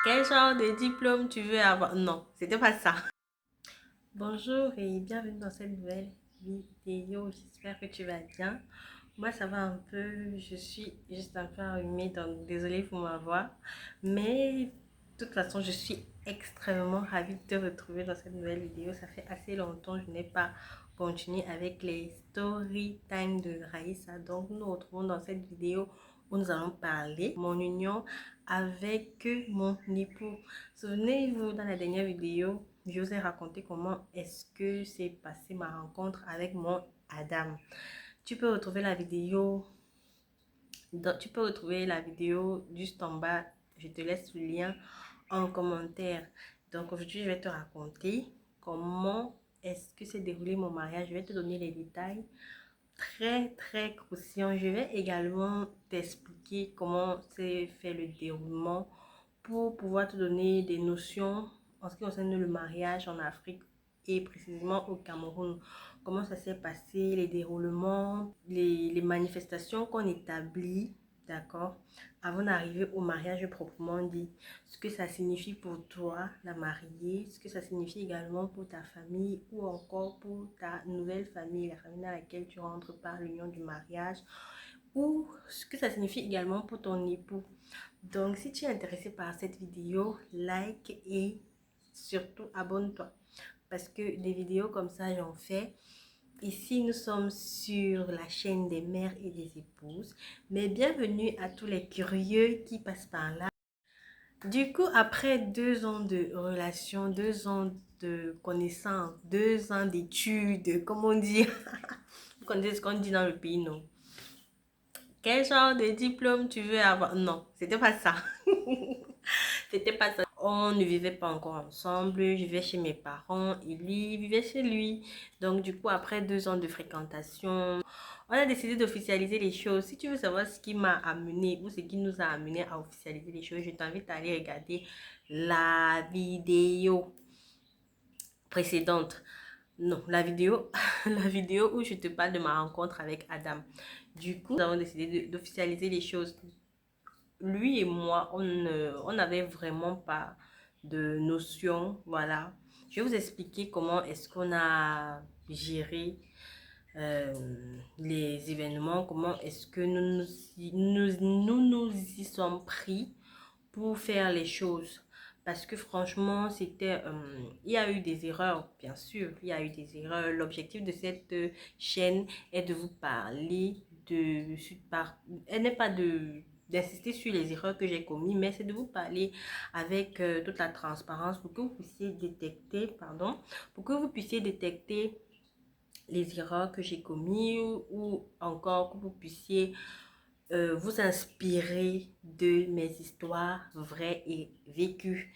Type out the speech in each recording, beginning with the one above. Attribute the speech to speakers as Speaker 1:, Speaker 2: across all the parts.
Speaker 1: Quel genre de diplôme tu veux avoir? Non, c'était pas ça. Bonjour et bienvenue dans cette nouvelle vidéo. J'espère que tu vas bien. Moi, ça va un peu. Je suis juste un peu enrhumée, donc désolée pour ma voix. Mais de toute façon, je suis extrêmement ravie de te retrouver dans cette nouvelle vidéo. Ça fait assez longtemps que je n'ai pas continué avec les story time de Raïssa. Donc, nous nous retrouvons dans cette vidéo où nous allons parler de mon union avec mon époux. Souvenez-vous, dans la dernière vidéo, je vous ai raconté comment est-ce que s'est passée ma rencontre avec mon Adam. Tu peux retrouver la vidéo, tu peux retrouver la vidéo juste en bas. Je te laisse le lien en commentaire. Donc aujourd'hui, je vais te raconter comment est-ce que s'est déroulé mon mariage. Je vais te donner les détails très croustillant. Je vais également t'expliquer comment s'est fait le déroulement pour pouvoir te donner des notions en ce qui concerne le mariage en Afrique et précisément au Cameroun. Comment ça s'est passé, les déroulements, les manifestations qu'on établit, d'accord, avant d'arriver au mariage proprement dit. Ce que ça signifie pour toi, la mariée, ce que ça signifie également pour ta famille ou encore pour ta nouvelle famille, la famille dans laquelle tu rentres par l'union du mariage, ou ce que ça signifie également pour ton époux. Donc, si tu es intéressé par cette vidéo, like et surtout abonne-toi parce que des vidéos comme ça, j'en fais. Ici, nous sommes sur la chaîne des mères et des épouses. Mais bienvenue à tous les curieux qui passent par là. Du coup, après 2 ans de relation, 2 ans de connaissance, 2 ans d'études, comme on dit, vous connaissez ce qu'on dit dans le pays, non? Quel genre de diplôme tu veux avoir? Non, c'était pas ça. C'était pas ça. On ne vivait pas encore ensemble. Je vivais chez mes parents et lui vivait chez lui. Donc, du coup, après 2 ans de fréquentation, on a décidé d'officialiser les choses. Si tu veux savoir ce qui m'a amené ou ce qui nous a amené à officialiser les choses, je t'invite à aller regarder la vidéo précédente. Non, la vidéo, la vidéo où je te parle de ma rencontre avec Adam. Du coup, nous avons décidé d'officialiser les choses. Lui et moi, on n'avait vraiment pas de notion. Voilà. Je vais vous expliquer comment est-ce qu'on a géré les événements, comment est-ce que nous y sommes pris pour faire les choses. Parce que franchement, il y a eu des erreurs, bien sûr, il y a eu des erreurs. L'objectif de cette chaîne est de vous parler elle n'est pas d'insister sur les erreurs que j'ai commises, mais c'est de vous parler avec toute la transparence pour que vous puissiez détecter, pardon, pour que vous puissiez détecter les erreurs que j'ai commises ou encore que vous puissiez vous inspirer de mes histoires vraies et vécues.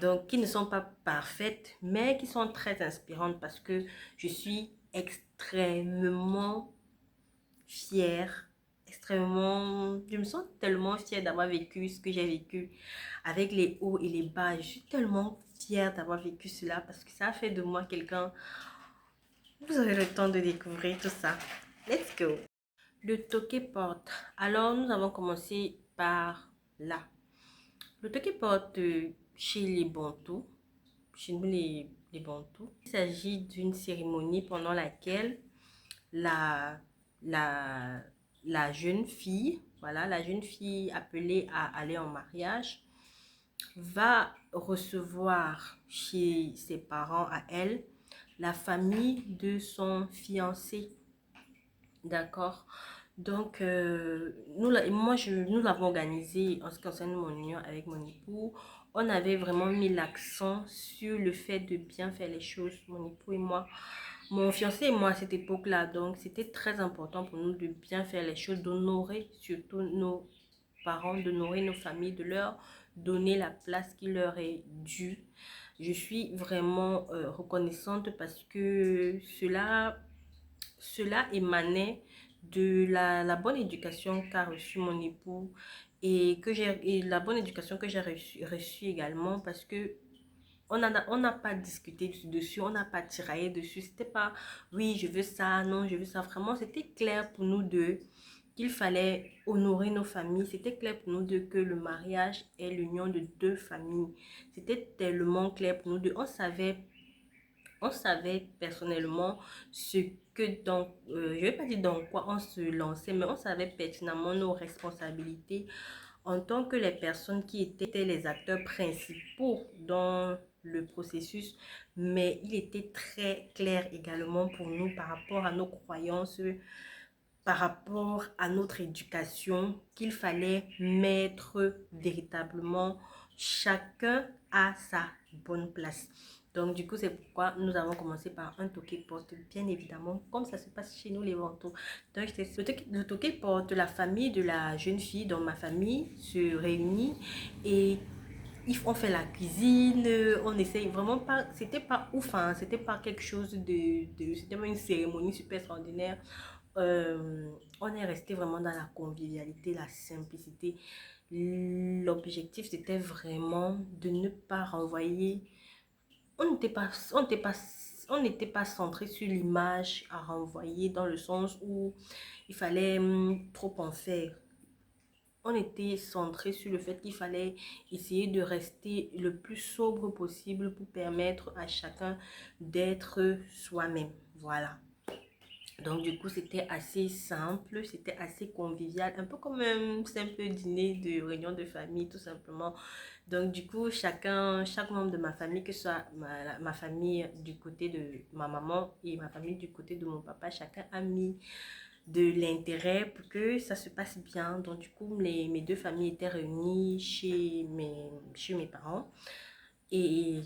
Speaker 1: Donc, qui ne sont pas parfaites, mais qui sont très inspirantes parce que je suis extrêmement fière, je me sens tellement fière d'avoir vécu ce que j'ai vécu avec les hauts et les bas. Je suis tellement fière d'avoir vécu cela parce que ça a fait de moi quelqu'un. Vous aurez le temps de découvrir tout ça. Let's go! Le toqué porte. Alors, nous avons commencé par là. Le toqué porte chez les Bantous, chez nous les Bantous. Il s'agit d'une cérémonie pendant laquelle la, la, la jeune fille, voilà, la jeune fille appelée à aller en mariage, va recevoir chez ses parents à elle la famille de son fiancé. D'accord. Donc, nous l'avons organisé en ce qui concerne mon union avec mon époux. On avait vraiment mis l'accent sur le fait de bien faire les choses, mon époux et moi. Mon fiancé et moi à cette époque-là. Donc, c'était très important pour nous de bien faire les choses, d'honorer surtout nos parents, d'honorer nos familles, de leur donner la place qui leur est due. Je suis vraiment reconnaissante parce que cela émanait de la bonne éducation qu'a reçue mon époux et la bonne éducation que j'ai reçue également parce que on n'a pas discuté dessus, on n'a pas tiraillé dessus. C'était pas oui, je veux ça, non, je veux ça. Vraiment, c'était clair pour nous deux qu'il fallait honorer nos familles. C'était clair pour nous deux que le mariage est l'union de deux familles. C'était tellement clair pour nous deux. On savait personnellement ce que dans, je vais pas dire dans quoi on se lançait, mais on savait pertinemment nos responsabilités en tant que les personnes qui étaient les acteurs principaux dans le processus, mais il était très clair également pour nous par rapport à nos croyances, par rapport à notre éducation, qu'il fallait mettre véritablement chacun à sa bonne place. Donc, du coup, c'est pourquoi nous avons commencé par un toqué-porte, bien évidemment, comme ça se passe chez nous les Vantaux. Donc, le toqué-porte, la famille de la jeune fille, dans ma famille, se réunit et on fait la cuisine, on essaye vraiment pas, c'était pas ouf, hein, c'était pas quelque chose c'était une cérémonie super extraordinaire. On est resté vraiment dans la convivialité, la simplicité. L'objectif, c'était vraiment de ne pas renvoyer. On n'était pas centré sur l'image à renvoyer dans le sens où il fallait trop en faire. On était centré sur le fait qu'il fallait essayer de rester le plus sobre possible pour permettre à chacun d'être soi-même. Voilà. Donc, du coup, c'était assez simple, c'était assez convivial, un peu comme un simple dîner de réunion de famille, tout simplement. Donc, du coup, chaque membre de ma famille, que ce soit ma famille du côté de ma maman et ma famille du côté de mon papa, chacun a mis de l'intérêt pour que ça se passe bien. Donc, du coup, mes deux familles étaient réunies chez mes parents et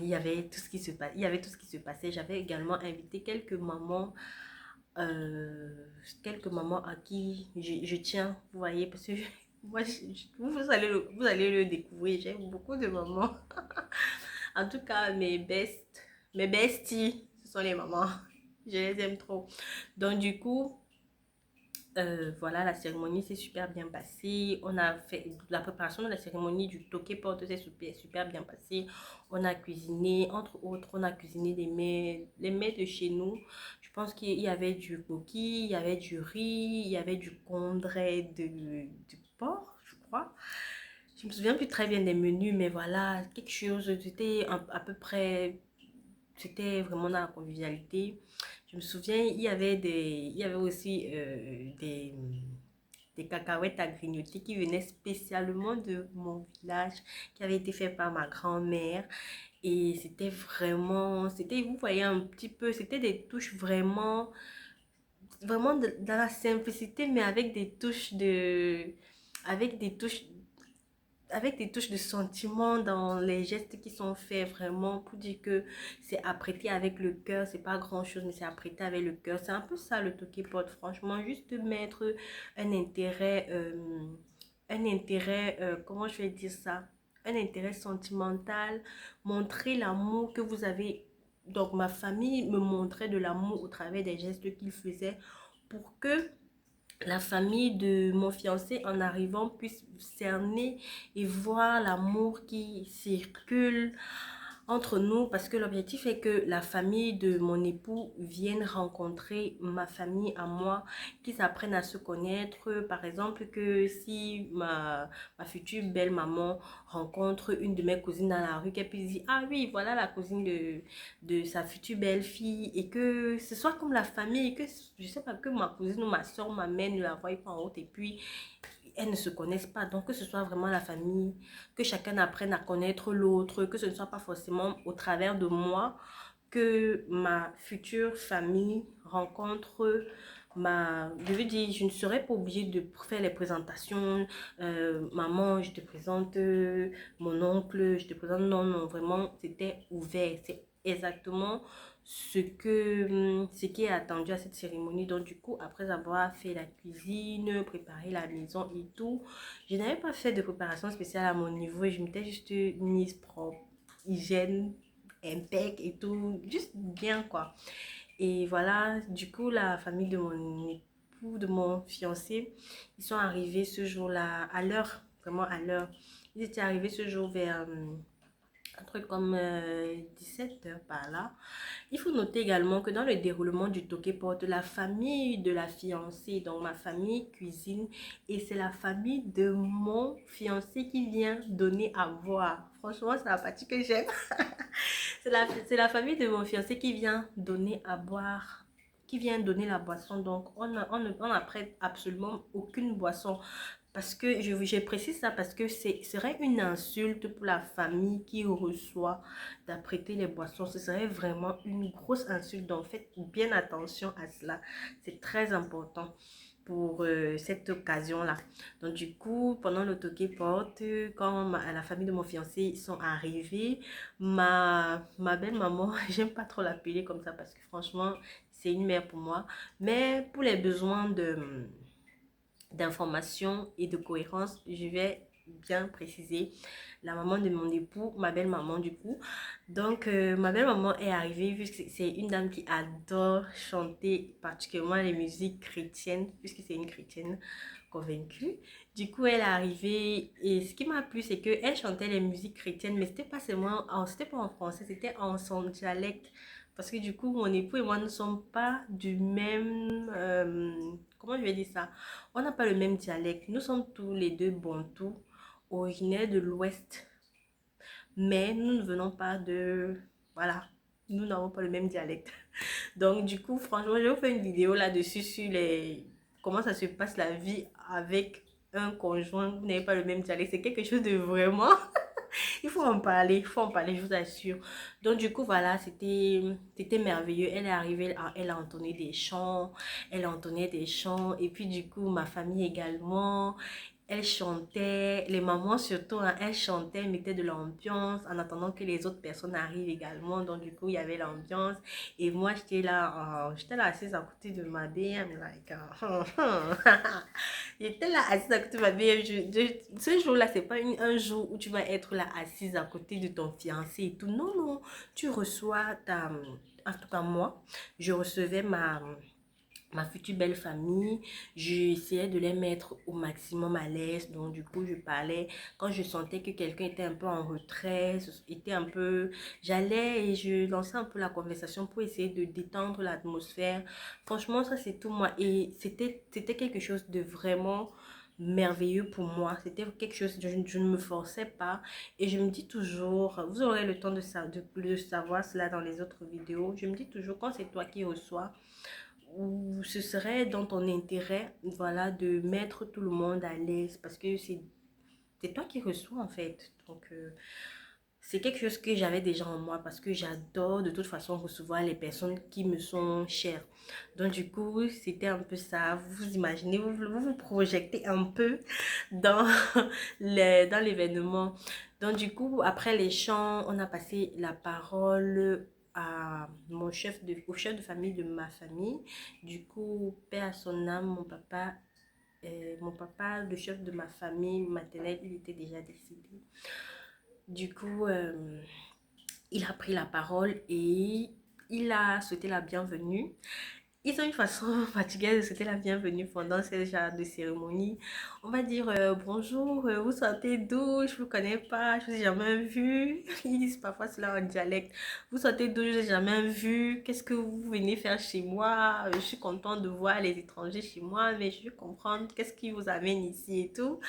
Speaker 1: il y avait tout ce qui se passait. Il y avait tout ce qui se passait. J'avais également invité quelques mamans à qui je tiens, vous voyez, parce que moi, vous allez le découvrir, j'ai beaucoup de mamans. En tout cas, mes besties, ce sont les mamans. Je les aime trop. Donc, du coup, voilà, la cérémonie s'est super bien passée. On a fait la préparation de la cérémonie du toqué porte s'est super bien passée. On a cuisiné, entre autres, on a cuisiné les mets de chez nous. Je pense qu'il y avait du coquille, il y avait du riz, il y avait du condré du porc, je crois. Je me souviens plus très bien des menus, mais voilà, quelque chose, c'était à peu près, c'était vraiment dans la convivialité. Je me souviens, il y avait aussi des cacahuètes à grignoter qui venaient spécialement de mon village, qui avaient été fait par ma grand-mère. Et c'était vraiment, vous voyez un petit peu, c'était des touches vraiment, vraiment dans la simplicité, mais avec des touches avec des touches de sentiment dans les gestes qui sont faits vraiment pour dire que c'est apprêté avec le cœur, c'est pas grand chose mais c'est apprêté avec le cœur. C'est un peu ça le toqué porte, franchement, juste mettre un intérêt, comment je vais dire ça, un intérêt sentimental, montrer l'amour que vous avez. Donc ma famille me montrait de l'amour au travers des gestes qu'ils faisaient pour que la famille de mon fiancé en arrivant puisse cerner et voir l'amour qui circule entre nous parce que l'objectif est que la famille de mon époux vienne rencontrer ma famille à moi, qu'ils apprennent à se connaître. Par exemple, que si ma future belle-maman rencontre une de mes cousines dans la rue, qu'elle puisse dire, ah oui, voilà la cousine de sa future belle-fille et que ce soit comme la famille, que je sais pas, que ma cousine ou ma soeur, ma mère ne la voie pas en haute et puis elles ne se connaissent pas. Donc, que ce soit vraiment la famille, que chacun apprenne à connaître l'autre, que ce ne soit pas forcément au travers de moi que ma future famille rencontre je veux dire, je ne serais pas obligée de faire les présentations. Maman, je te présente mon oncle, je te présente. Non, non, vraiment, c'était ouvert. C'est exactement ce qui est attendu à cette cérémonie. Donc, du coup, après avoir fait la cuisine, préparé la maison et tout, je n'avais pas fait de préparation spéciale à mon niveau. Je m'étais juste mise propre, hygiène, impec et tout, juste bien quoi. Et voilà, du coup, la famille de mon époux, de mon fiancé, ils sont arrivés ce jour-là à l'heure, vraiment à l'heure. Ils étaient arrivés ce jour vers un truc comme 17 heures par là. Il faut noter également que dans le déroulement du toqué porte, la famille de la fiancée, donc ma famille cuisine, et c'est la famille de mon fiancé qui vient donner à boire. Franchement, c'est la partie que j'aime. C'est la famille de mon fiancé qui vient donner à boire, qui vient donner la boisson. Donc, on n'apprête absolument aucune boisson. Parce que je précise ça parce que ce serait une insulte pour la famille qui reçoit d'apprêter les boissons. Ce serait vraiment une grosse insulte. Donc, faites bien attention à cela. C'est très important pour cette occasion-là. Donc, du coup, pendant le toqué porte, quand la famille de mon fiancé sont arrivés, ma belle-maman, j'aime pas trop l'appeler comme ça parce que franchement, c'est une mère pour moi. Mais pour les besoins d'information et de cohérence, je vais bien préciser la maman de mon époux, ma belle-maman du coup. Donc, ma belle-maman est arrivée, puisque c'est une dame qui adore chanter, particulièrement les musiques chrétiennes, puisque c'est une chrétienne convaincue. Du coup, elle est arrivée et ce qui m'a plu, c'est qu'elle chantait les musiques chrétiennes, mais c'était pas en français, c'était en son dialecte. Parce que du coup, mon époux et moi ne sommes pas du même... comment je vais dire ça? On n'a pas le même dialecte. Nous sommes tous les deux bantous, originaires de l'Ouest. Mais nous ne venons pas de... Voilà, nous n'avons pas le même dialecte. Donc, du coup, franchement, je vais vous faire une vidéo là-dessus sur les... comment ça se passe la vie avec un conjoint. Vous n'avez pas le même dialecte. C'est quelque chose de vraiment... il faut en parler, je vous assure. Donc du coup, voilà, c'était merveilleux. Elle est arrivée, elle a entonné des chants, elle entonnait des chants, et puis du coup, ma famille également. Elle chantait, les mamans surtout, hein, elles chantaient, mettaient de l'ambiance en attendant que les autres personnes arrivent également. Donc, du coup, il y avait l'ambiance. Et moi, j'étais là assise à côté de ma BM. Like, j'étais là assise à côté de ma BM. Ce jour-là, c'est pas un jour où tu vas être là assise à côté de ton fiancé et tout. Non, non, tu reçois ta. En tout cas, moi, je recevais ma future belle famille. J'essayais de les mettre au maximum à l'aise. Donc, du coup, je parlais. Quand je sentais que quelqu'un était un peu en retrait, était un peu... J'allais et je lançais un peu la conversation pour essayer de détendre l'atmosphère. Franchement, ça, c'est tout moi. Et c'était quelque chose de vraiment merveilleux pour moi. C'était quelque chose, je ne me forçais pas. Et je me dis toujours, vous aurez le temps de savoir cela dans les autres vidéos. Je me dis toujours, quand c'est toi qui reçois, ou ce serait dans ton intérêt, voilà, de mettre tout le monde à l'aise parce que c'est toi qui reçois en fait. Donc, c'est quelque chose que j'avais déjà en moi parce que j'adore de toute façon recevoir les personnes qui me sont chères. Donc, du coup, c'était un peu ça. Vous vous imaginez, vous projetez un peu dans dans l'événement. Donc, du coup, après les chants, on a passé la parole à au chef de famille de ma famille. Du coup, paix à son âme, mon papa, le chef de ma famille maternelle, il était déjà décédé. Du coup, il a pris la parole et il a souhaité la bienvenue. Ils ont une façon particulière de souhaiter la bienvenue pendant ce genre de cérémonie. On va dire bonjour, vous sortez d'où? Je vous connais pas, je vous ai jamais vu. Ils disent parfois cela en dialecte. Vous sortez d'où? Je vous ai jamais vu. Qu'est-ce que vous venez faire chez moi? Je suis contente de voir les étrangers chez moi, mais je veux comprendre qu'est-ce qui vous amène ici et tout.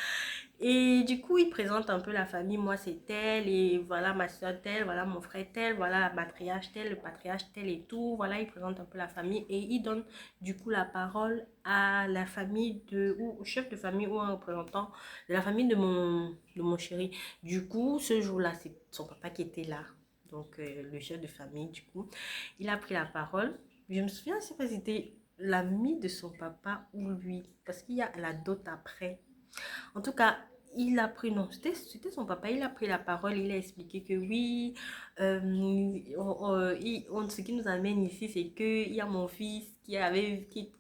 Speaker 1: Et du coup, il présente un peu la famille. Moi, c'est tel, et voilà ma soeur telle, voilà mon frère tel, voilà la matriarche telle, le patriarche tel et tout. Voilà, il présente un peu la famille et il donne du coup la parole à la famille ou au chef de famille ou un représentant de la famille de mon chéri. Du coup, ce jour-là, c'est son papa qui était là. Donc, le chef de famille, du coup, il a pris la parole. Je me souviens, je sais pas si c'était l'ami de son papa ou lui, parce qu'il y a la dot après. En tout cas, il a pris, non, c'était son papa, il a pris la parole, il a expliqué que oui, ce qui nous amène ici, c'est qu'il y a mon fils qui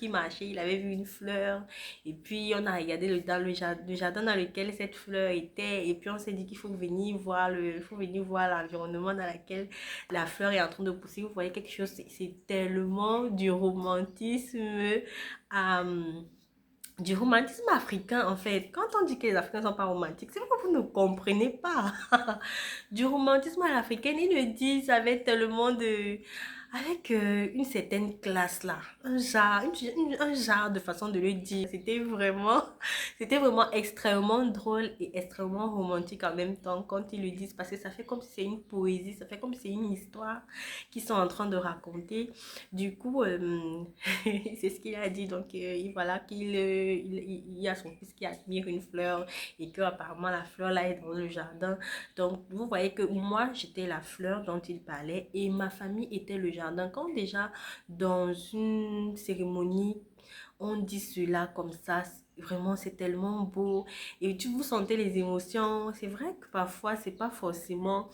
Speaker 1: marchait, il avait vu une fleur, et puis on a regardé dans le jardin dans lequel cette fleur était, et puis on s'est dit qu'il faut venir voir l'environnement dans lequel la fleur est en train de pousser. Vous voyez quelque chose, c'est tellement du romantisme. du romantisme africain, en fait. Quand on dit que les Africains ne sont pas romantiques, c'est que vous ne comprenez pas. Du romantisme à l'africaine, ils le disent avec tellement de... avec une certaine classe là. Un genre, un genre de façon de le dire. C'était vraiment extrêmement drôle et extrêmement romantique en même temps quand ils le disent parce que ça fait comme si c'est une poésie, ça fait comme si c'est une histoire qu'ils sont en train de raconter. Du coup, c'est ce qu'il a dit. Donc, voilà qu'il y a son fils qui admire une fleur et que apparemment la fleur là est dans le jardin. Donc, vous voyez que moi, j'étais la fleur dont il parlait et ma famille était le jardin. Quand déjà, dans une cérémonie, on dit cela comme ça, vraiment, c'est tellement beau. Et tu vous sentez les émotions. C'est vrai que parfois, c'est pas forcément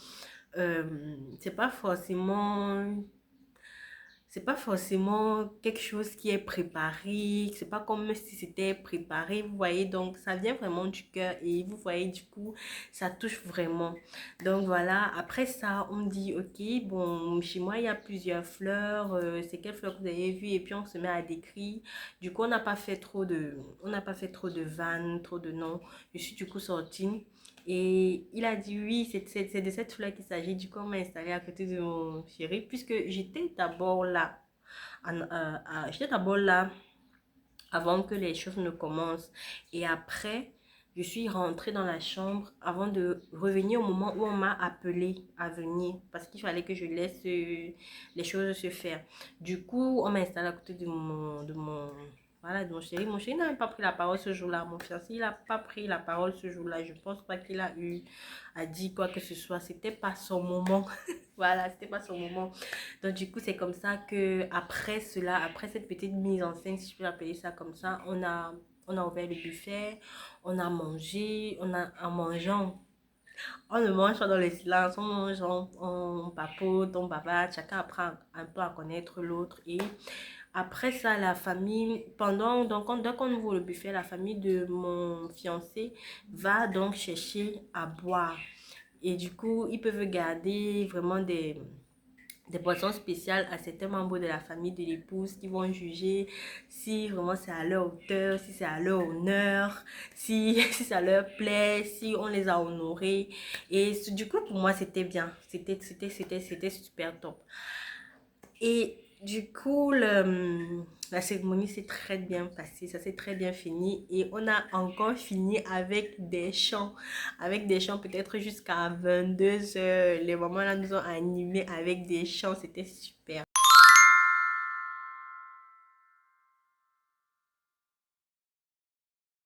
Speaker 1: quelque chose qui est préparé, c'est pas comme si c'était préparé, vous voyez, donc ça vient vraiment du cœur et vous voyez, du coup, ça touche vraiment. Donc voilà, après ça, on dit, ok, bon, chez moi, il y a plusieurs fleurs, c'est quelle fleur que vous avez vue, et puis on se met à décrire. Du coup, on n'a pas fait trop de vannes, trop de noms. Je suis du coup sortie. Et il a dit oui, c'est de cette fleur qu'il s'agit. Du coup, on m'a installé à côté de mon chéri, puisque j'étais d'abord là avant que les choses ne commencent. Et après, je suis rentrée dans la chambre avant de revenir au moment où on m'a appelé à venir parce qu'il fallait que je laisse les choses se faire. Du coup, on m'a installé à côté voilà, de mon chéri. Mon chéri n'avait pas pris la parole ce jour-là. Mon fiancé, il n'a pas pris la parole ce jour-là. Je pense pas qu'il a eu à dire quoi que ce soit. C'était pas son moment. Voilà, c'était pas son moment. Donc du coup, c'est comme ça que après cela, après cette petite mise en scène, si je peux appeler ça comme ça, on a ouvert le buffet, on a mangé, en mangeant, on ne mange pas dans le silence, on mange, on papote, on bavarde, chacun apprend un peu à connaître l'autre. Et après ça, la famille, dès qu'on ouvre le buffet, la famille de mon fiancé va donc chercher à boire. Et du coup, ils peuvent garder vraiment des boissons spéciales à certains membres de la famille de l'épouse qui vont juger si vraiment c'est à leur hauteur, si c'est à leur honneur, si, si ça leur plaît, si on les a honorés. Et du coup, pour moi, c'était bien. C'était super top. Et du coup, la cérémonie s'est très bien passée, ça s'est très bien fini et on a encore fini avec des chants peut-être jusqu'à 22 heures. Les mamans là nous ont animés avec des chants, c'était super.